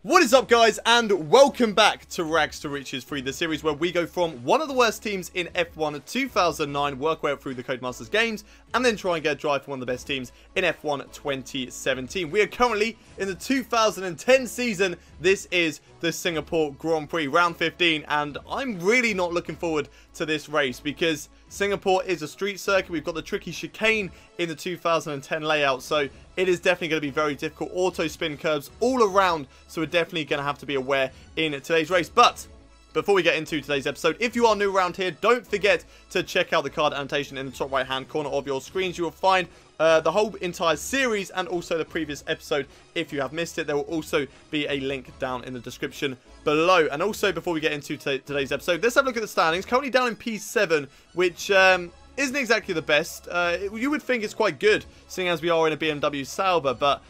What is up, guys, and welcome back to Rags to Riches 3, the series where we go from one of the worst teams in F1 2009, work our way up through the Codemasters games, and then try and get a drive for one of the best teams in F1 2017. We are currently in the 2010 season. This is the Singapore Grand Prix, round 15, and I'm really not looking forward to this race because Singapore is a street circuit. We've got the tricky chicane in the 2010 layout, so it is definitely going to be very difficult. Auto spin curves all around, so we're definitely going to have to be aware in today's race. But before we get into today's episode, if you are new around here, don't forget to check out the card annotation in the top right hand corner of your screens. You will find the whole entire series and also the previous episode if you have missed it. There will also be a link down in the description below. And also, before we get into today's episode, let's have a look at the standings. Currently down in P7, which isn't exactly the best. You would think it's quite good, seeing as we are in a BMW Sauber, but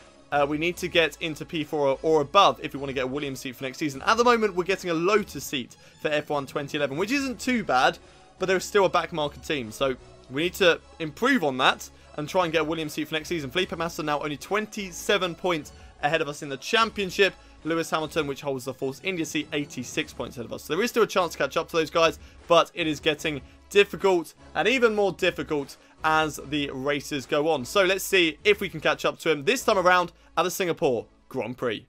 we need to get into P4 or above if we want to get a Williams seat for next season. At the moment, we're getting a Lotus seat for F1 2011, which isn't too bad, but there's still a backmarket team, so we need to improve on that and try and get a Williams seat for next season. Felipe Massa now only 27 points ahead of us in the championship. Lewis Hamilton, which holds the Force India seat, 86 points ahead of us. So there is still a chance to catch up to those guys, but it is getting difficult and even more difficult as the races go on. So let's see if we can catch up to him this time around at the Singapore Grand Prix.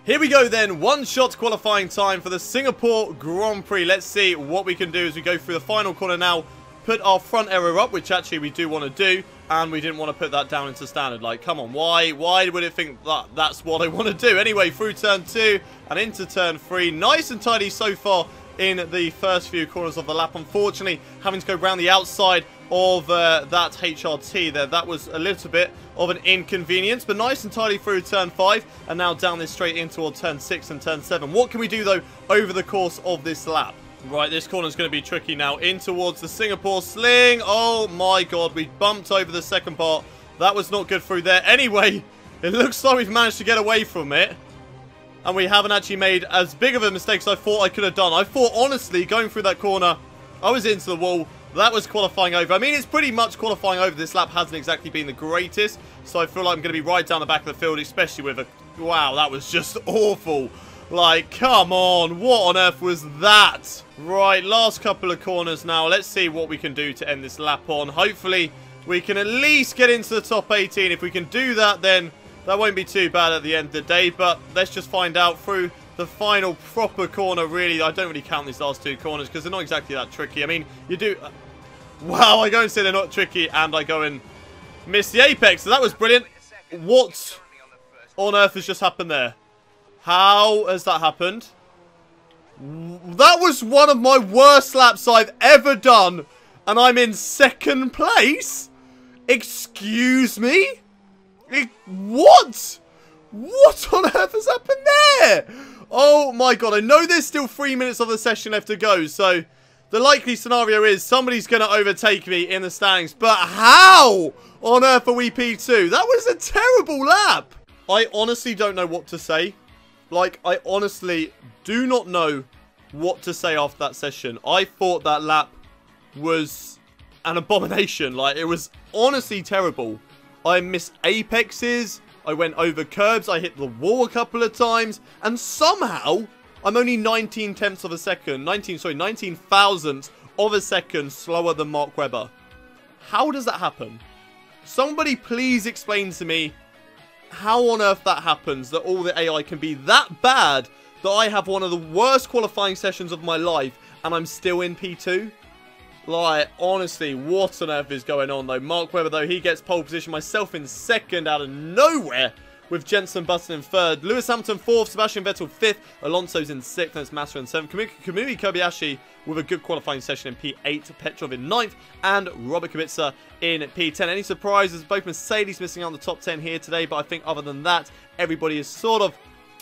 Here we go then, one-shot qualifying time for the Singapore Grand Prix. Let's see what we can do as we go through the final corner now. Put our front aero up, which actually we do want to do, and we didn't want to put that down into standard. Like, come on, why would it think that that's what I want to do? Anyway, through turn 2 and into turn 3, nice and tidy so far in the first few corners of the lap. Unfortunately, having to go around the outside of that HRT there, that was a little bit of an inconvenience, but nice and tidy through turn 5, and now down this straight in toward turn 6 and turn 7. What can we do, though, over the course of this lap? Right, this corner is going to be tricky now. In towards the Singapore sling. Oh my god, we bumped over the second part. That was not good through there. Anyway, it looks like we've managed to get away from it. And we haven't actually made as big of a mistake as I thought I could have done. I thought, honestly, going through that corner, I was into the wall. That was qualifying over. I mean, it's pretty much qualifying over. This lap hasn't exactly been the greatest. So I feel like I'm going to be right down the back of the field, especially with a... Wow, that was just awful. Like, come on, what on earth was that? Right, last couple of corners now. Let's see what we can do to end this lap on. Hopefully, we can at least get into the top 18. If we can do that, then that won't be too bad at the end of the day. But let's just find out through the final proper corner, really. I don't really count these last two corners because they're not exactly that tricky. I mean, you do... Wow, I go and say they're not tricky, and I go and miss the apex. So that was brilliant. What on earth has just happened there? How has that happened? That was one of my worst laps I've ever done. And I'm in second place? Excuse me? What? What on earth has happened there? Oh my god, I know there's still 3 minutes of the session left to go. So the likely scenario is somebody's going to overtake me in the standings. But how on earth are we P2? That was a terrible lap. I honestly don't know what to say. Like, I honestly do not know what to say after that session. I thought that lap was an abomination. Like, it was honestly terrible. I missed apexes. I went over curbs. I hit the wall a couple of times. And somehow, I'm only 19 tenths of a second. 19 thousandths of a second slower than Mark Webber. How does that happen? Somebody please explain to me how on earth that happens, that all the AI can be that bad that I have one of the worst qualifying sessions of my life and I'm still in P2? Like, honestly, what on earth is going on, though? Mark Webber, though, he gets pole position. Myself in second out of nowhere with Jensen Button in third. Lewis Hamilton fourth, Sebastian Vettel fifth, Alonso's in sixth, and it's Massa in seventh. Kamui Kobayashi with a good qualifying session in P8, Petrov in ninth, and Robert Kubica in P10. Any surprises? Both Mercedes missing out on the top 10 here today, but I think other than that, everybody is sort of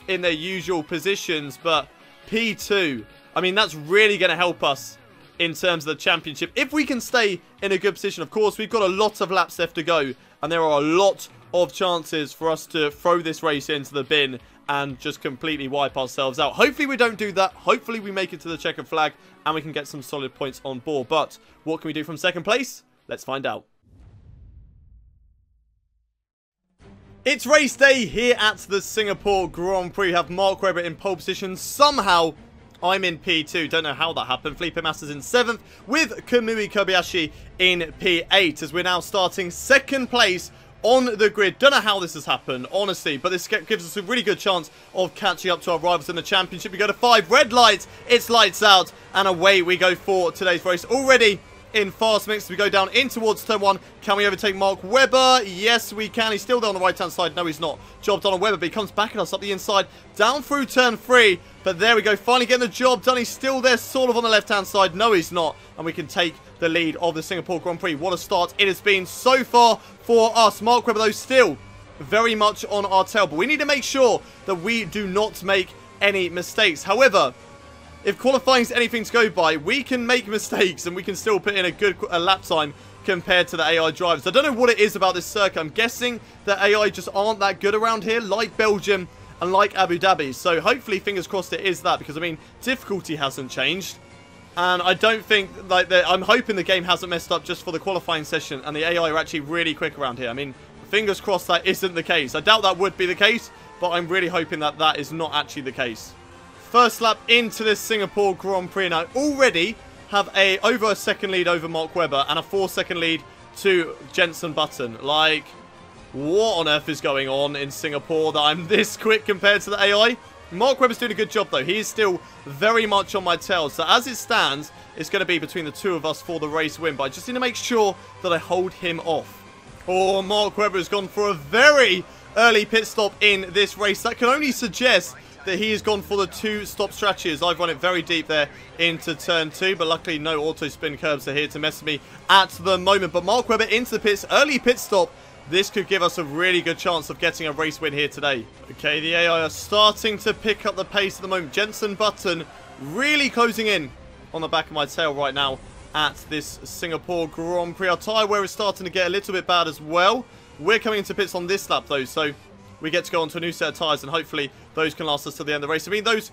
in their usual positions. But P2, I mean, that's really going to help us in terms of the championship. If we can stay in a good position, of course, we've got a lot of laps left to go, and there are a lot of chances for us to throw this race into the bin and just completely wipe ourselves out. Hopefully we don't do that. Hopefully we make it to the checkered flag and we can get some solid points on board. But what can we do from second place? Let's find out. It's race day here at the Singapore Grand Prix. We have Mark Webber in pole position. Somehow, I'm in P2. Don't know how that happened. Felipe Massa's in 7th with Kamui Kobayashi in P8 as we're now starting second place on the grid. Don't know how this has happened, honestly, but this gives us a really good chance of catching up to our rivals in the championship. We go to 5, red lights, it's lights out, and away we go for today's race. Already in fast mix, we go down in towards turn 1. Can we overtake Mark Webber? Yes, we can. He's still there on the right-hand side. No, he's not. Job done on Webber, but he comes back at us up the inside, down through turn 3. But there we go, finally getting the job done. He's still there, sort of on the left-hand side. No, he's not. And we can take the lead of the Singapore Grand Prix. What a start it has been so far for us. Mark Webber, though, still very much on our tail. But we need to make sure that we do not make any mistakes. However, if qualifying is anything to go by, we can make mistakes and we can still put in a good lap time compared to the AI drivers. I don't know what it is about this circuit. I'm guessing that AI just aren't that good around here, like Belgium and like Abu Dhabi. So hopefully, fingers crossed, it is that, because I mean, difficulty hasn't changed. And I don't think, like, I'm hoping the game hasn't messed up just for the qualifying session and the AI are actually really quick around here. I mean, fingers crossed that isn't the case. I doubt that would be the case, but I'm really hoping that that is not actually the case. First lap into this Singapore Grand Prix, and I already have over a second lead over Mark Webber and a 4-second lead to Jenson Button. Like, what on earth is going on in Singapore that I'm this quick compared to the AI? Mark Webber's doing a good job, though. He is still very much on my tail. So as it stands, it's going to be between the two of us for the race win. But I just need to make sure that I hold him off. Oh, Mark Webber has gone for a very early pit stop in this race. That can only suggest that he has gone for the 2-stop strategy, as I've run it very deep there into turn 2. But luckily, no auto spin curbs are here to mess with me at the moment. But Mark Webber into the pits, early pit stop. This could give us a really good chance of getting a race win here today. Okay, the AI are starting to pick up the pace at the moment. Jenson Button really closing in on the back of my tail right now at this Singapore Grand Prix. Our tyre wear is starting to get a little bit bad as well. We're coming into pits on this lap, though, so we get to go onto a new set of tyres, and hopefully those can last us till the end of the race. I mean, those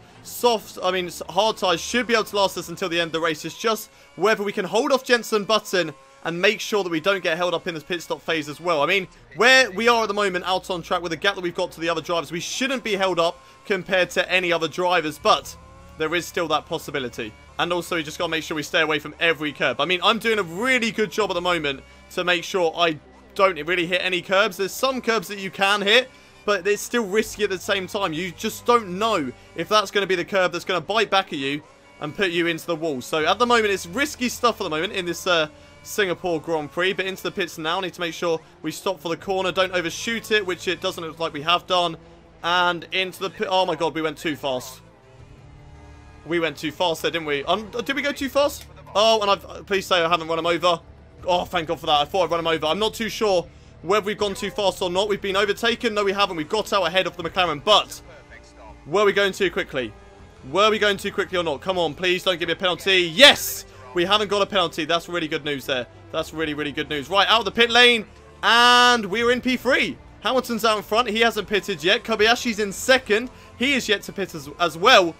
hard tyres should be able to last us until the end of the race. It's just whether we can hold off Jenson Button and make sure that we don't get held up in this pit stop phase as well. I mean, where we are at the moment out on track with the gap that we've got to the other drivers, we shouldn't be held up compared to any other drivers, but there is still that possibility. And also, we just got to make sure we stay away from every curb. I mean, I'm doing a really good job at the moment to make sure I don't really hit any curbs. There's some curbs that you can hit, but it's still risky at the same time. You just don't know if that's going to be the curb that's going to bite back at you and put you into the wall. So at the moment, it's risky stuff at the moment in this Singapore Grand Prix, but into the pits now. Need to make sure we stop for the corner, don't overshoot it, which it doesn't look like we have done, and into the pit. Oh my god, we went too fast. We went too fast there, didn't we? Did we go too fast? Oh, and please say I haven't run him over. Oh, thank god for that. I thought I'd run him over. I'm not too sure whether we've gone too fast or not. We've been overtaken. No, we haven't. We've got out ahead of the McLaren, but were we going too quickly? Were we going too quickly or not? Come on, please don't give me a penalty. Yes! We haven't got a penalty. That's really good news there. That's really, really good news. Right, out of the pit lane. And we're in P3. Hamilton's out in front. He hasn't pitted yet. Kobayashi's in second. He is yet to pit as well.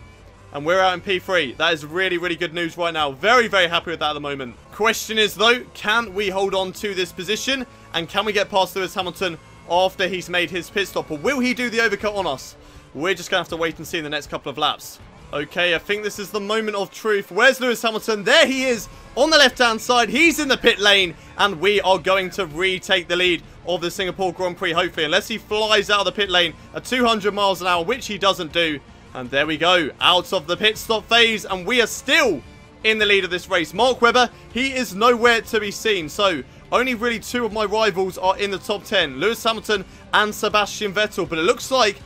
And we're out in P3. That is really, really good news right now. Very, very happy with that at the moment. Question is, though, can we hold on to this position? And can we get past Lewis Hamilton after he's made his pit stop? Or will he do the overcut on us? We're just going to have to wait and see in the next couple of laps. Okay, I think this is the moment of truth. Where's Lewis Hamilton? There he is on the left-hand side. He's in the pit lane. And we are going to retake the lead of the Singapore Grand Prix, hopefully. Unless he flies out of the pit lane at 200 miles an hour, which he doesn't do. And there we go, out of the pit stop phase. And we are still in the lead of this race. Mark Webber, he is nowhere to be seen. So, only really 2 of my rivals are in the top 10. Lewis Hamilton and Sebastian Vettel. But it looks like,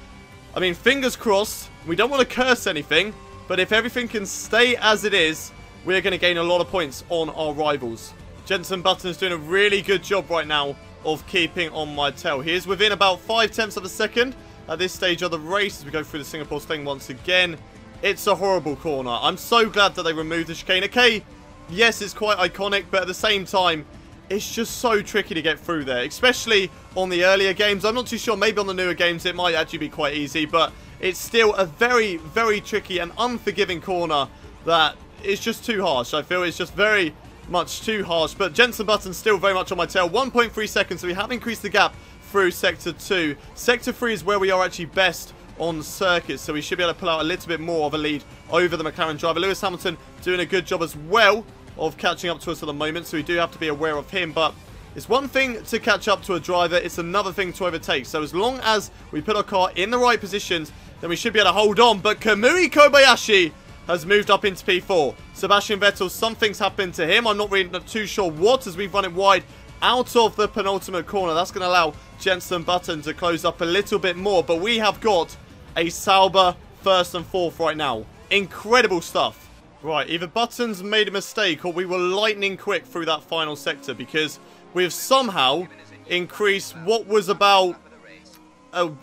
I mean, fingers crossed. We don't want to curse anything, but if everything can stay as it is, we're going to gain a lot of points on our rivals. Jenson Button is doing a really good job right now of keeping on my tail. He is within about 0.5 of a second at this stage of the race as we go through the Singapore Sling once again. It's a horrible corner. I'm so glad that they removed the chicane. Okay, yes, it's quite iconic, but at the same time, it's just so tricky to get through there, especially on the earlier games. I'm not too sure. Maybe on the newer games, it might actually be quite easy, but it's still a very, very tricky and unforgiving corner that is just too harsh. I feel it's just very much too harsh. But Jenson Button's still very much on my tail. 1.3 seconds, so we have increased the gap through Sector 2. Sector 3 is where we are actually best on circuits, so we should be able to pull out a little bit more of a lead over the McLaren driver. Lewis Hamilton doing a good job as well of catching up to us at the moment, so we do have to be aware of him. But it's one thing to catch up to a driver, it's another thing to overtake. So as long as we put our car in the right positions, then we should be able to hold on. But Kamui Kobayashi has moved up into P4. Sebastian Vettel, something's happened to him. I'm not really too sure what, as we've run it wide out of the penultimate corner. That's going to allow Jenson Button to close up a little bit more. But we have got a Sauber first and fourth right now. Incredible stuff. Right, either Button's made a mistake or we were lightning quick through that final sector, because we have somehow increased what was about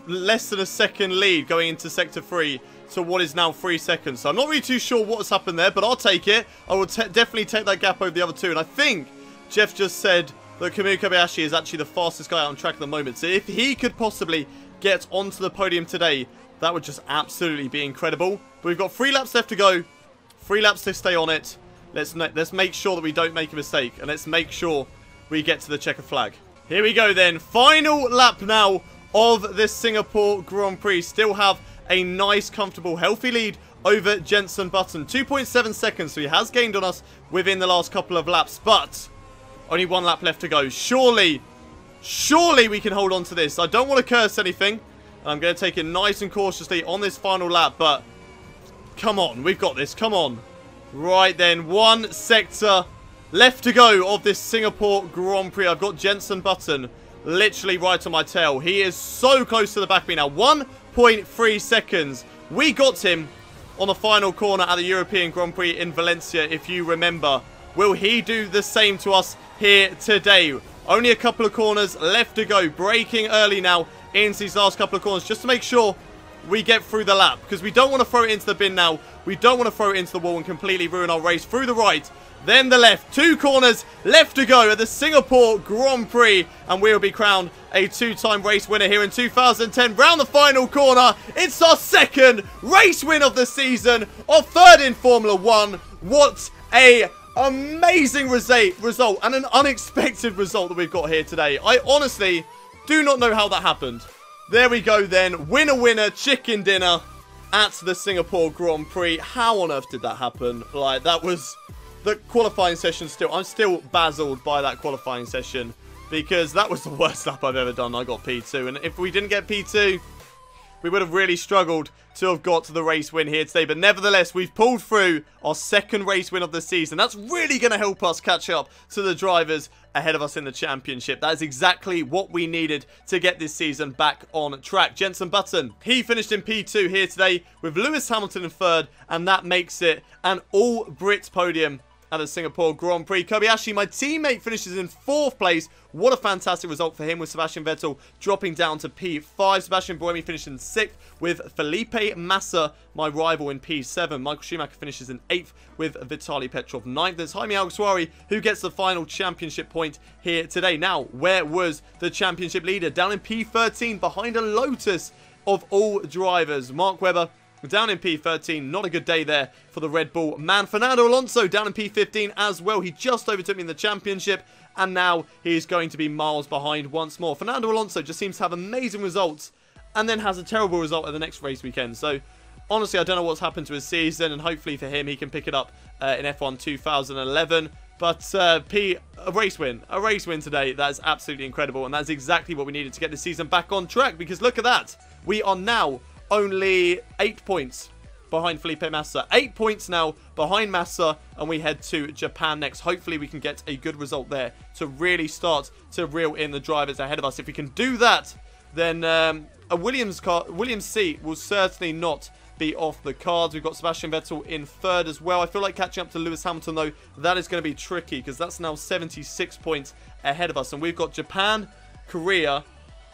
less than a second lead going into Sector 3 to what is now 3 seconds. So I'm not really too sure what has happened there, but I'll take it. I will definitely take that gap over the other two. And I think Jeff just said that Kamui Kobayashi is actually the fastest guy out on track at the moment. So if he could possibly get onto the podium today, that would just absolutely be incredible. But we've got 3 laps left to go. 3 laps to stay on it. Let's make sure that we don't make a mistake. And let's make sure we get to the checker flag. Here we go then. Final lap now of this Singapore Grand Prix. Still have a nice, comfortable, healthy lead over Jenson Button. 2.7 seconds. So he has gained on us within the last couple of laps. But only 1 lap left to go. Surely we can hold on to this. I don't want to curse anything. I'm going to take it nice and cautiously on this final lap, but come on, we've got this, come on. Right then, 1 sector left to go of this Singapore Grand Prix. I've got Jenson Button literally right on my tail. He is so close to the back of me now. 1.3 seconds. We got him on the final corner at the European Grand Prix in Valencia, if you remember. Will he do the same to us here today? Only a couple of corners left to go. Braking early now into these last couple of corners just to make sure we get through the lap, because we don't want to throw it into the bin now. We don't want to throw it into the wall and completely ruin our race. Through the right, then the left. 2 corners left to go at the Singapore Grand Prix, and we'll be crowned a 2-time race winner here in 2010. Round the final corner, it's our 2nd race win of the season, our 3rd in Formula 1. What a amazing result and an unexpected result that we've got here today. I honestly do not know how that happened. There we go then. Winner, chicken dinner at the Singapore Grand Prix. How on earth did that happen? Like, that was the qualifying session still. I'm still baffled by that qualifying session, because that was the worst lap I've ever done. I got P2. And if we didn't get P2, we would have really struggled to have got to the race win here today. But nevertheless, we've pulled through our 2nd race win of the season. That's really going to help us catch up to the drivers ahead of us in the championship. That is exactly what we needed to get this season back on track. Jenson Button, he finished in P2 here today with Lewis Hamilton in 3rd, and that makes it an all-Brit podium at the Singapore Grand Prix. Kobayashi, my teammate, finishes in 4th place. What a fantastic result for him, with Sebastian Vettel dropping down to P5. Sebastian Buemi finished in 6th with Felipe Massa, my rival, in P7. Michael Schumacher finishes in 8th with Vitaly Petrov 9th. There's Jaime Alguersuari, who gets the final championship point here today. Now, where was the championship leader? Down in P13, behind a Lotus of all drivers. Mark Webber down in P13. Not a good day there for the Red Bull man. Fernando Alonso down in P15 as well. He just overtook me in the championship, and now he's going to be miles behind once more. Fernando Alonso just seems to have amazing results and then has a terrible result at the next race weekend. So, honestly, I don't know what's happened to his season, and hopefully for him, he can pick it up in F1 2011. But a race win today. That is absolutely incredible, and that's exactly what we needed to get the season back on track, because look at that. We are now only 8 points behind Felipe Massa. 8 points now behind Massa, and we head to Japan next. Hopefully we can get a good result there to really start to reel in the drivers ahead of us. If we can do that, then a Williams seat will certainly not be off the cards. We've got Sebastian Vettel in 3rd as well. I feel like catching up to Lewis Hamilton, though, that is going to be tricky, because that's now 76 points ahead of us. And we've got Japan, Korea,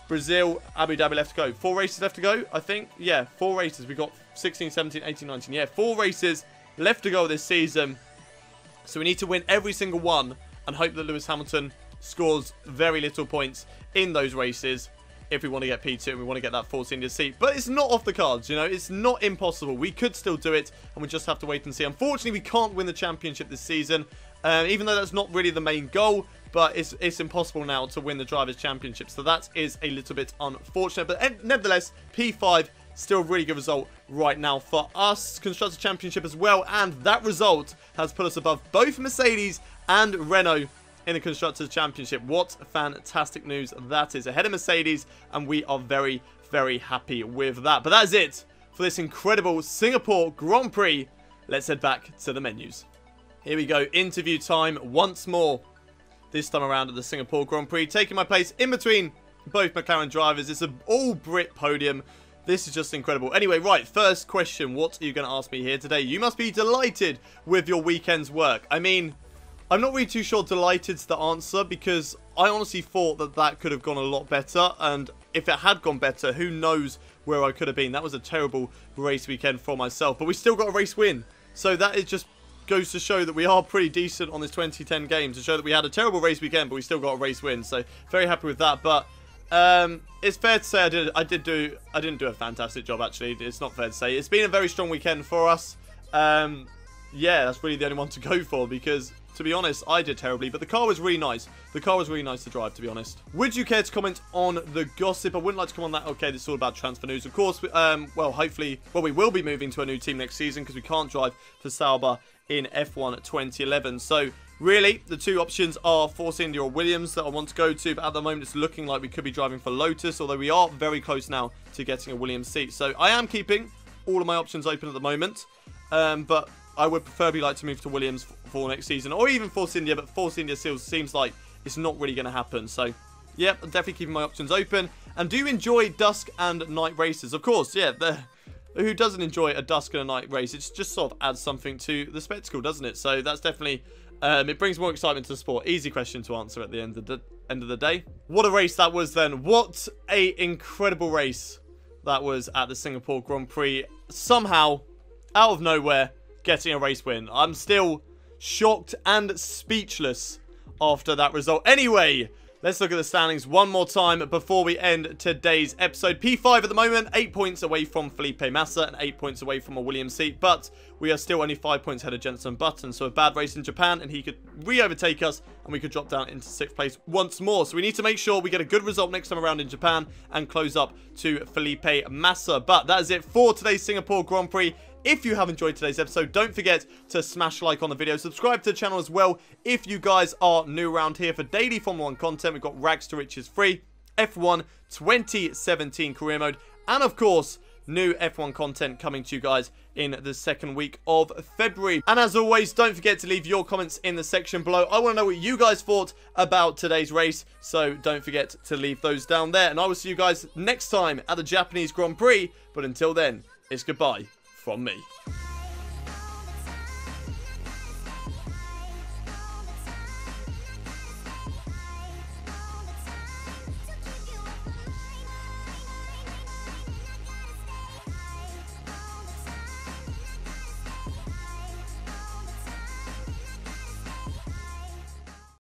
Brazil, Abu Dhabi left to go. 4 races left to go, I think. Yeah, 4 races. We've got 16, 17, 18, 19. Yeah, 4 races left to go this season. So we need to win every single one and hope that Lewis Hamilton scores very little points in those races. if we want to get P2 and we want to get that Force India seat. But it's not off the cards, you know. It's not impossible. We could still do it, and we just have to wait and see. Unfortunately, we can't win the championship this season, even though that's not really the main goal. But it's impossible now to win the Drivers' Championship. So that is a little bit unfortunate. But nevertheless, P5, still a really good result right now for us. Constructors' Championship as well. And that result has put us above both Mercedes and Renault in the Constructors' Championship. What fantastic news that is. Ahead of Mercedes. And we are very, very happy with that. But that is it for this incredible Singapore Grand Prix. Let's head back to the menus. Here we go. Interview time once more. This time around at the Singapore Grand Prix, taking my place in between both McLaren drivers. It's an all-Brit podium. This is just incredible. Anyway, right, first question. What are you going to ask me here today? You must be delighted with your weekend's work. I mean, I'm not really too sure delighted's the answer, because I honestly thought that that could have gone a lot better. And if it had gone better, who knows where I could have been. That was a terrible race weekend for myself. But we still got a race win. So that is just goes to show that we are pretty decent on this 2010 game, to show that we had a terrible race weekend, but we still got a race win. So very happy with that. But it's fair to say I didn't do a fantastic job, actually. It's not fair to say. It's been a very strong weekend for us. Yeah, that's really the only one to go for, because to be honest, I did terribly, but the car was really nice. The car was really nice to drive, to be honest. Would you care to comment on the gossip? I wouldn't like to comment on that. Okay, this is all about transfer news. Of course, well, hopefully, well, we will be moving to a new team next season, because we can't drive for Sauber in F1 2011. So really, the two options are Force India or Williams that I want to go to, but at the moment it's looking like we could be driving for Lotus, although we are very close now to getting a Williams seat. So I am keeping all of my options open at the moment, but I would preferably like to move to Williams for next season, or even Force India, but Force India still seems like it's not really going to happen. So yeah, I'm definitely keeping my options open. And do you enjoy dusk and night races? Of course, yeah, who doesn't enjoy a dusk and a night race? It just sort of adds something to the spectacle, doesn't it? So that's definitely, it brings more excitement to the sport. Easy question to answer at the end of the day. What a race that was then. What a incredible race that was at the Singapore Grand Prix. Somehow, out of nowhere, getting a race win. I'm still shocked and speechless after that result. Anyway, let's look at the standings one more time before we end today's episode. P5 at the moment, 8 points away from Felipe Massa and 8 points away from a Williams seat, but we are still only 5 points ahead of Jenson Button. So a bad race in Japan and he could re-overtake us and we could drop down into 6th place once more. So we need to make sure we get a good result next time around in Japan and close up to Felipe Massa. But that is it for today's Singapore Grand Prix. If you have enjoyed today's episode, don't forget to smash a like on the video. Subscribe to the channel as well if you guys are new around here for daily Formula 1 content. We've got Rags to Riches free, F1 2017 career mode, and of course, new F1 content coming to you guys in the second week of February. And as always, don't forget to leave your comments in the section below. I want to know what you guys thought about today's race, so don't forget to leave those down there. And I will see you guys next time at the Japanese Grand Prix. But until then, it's goodbye from me.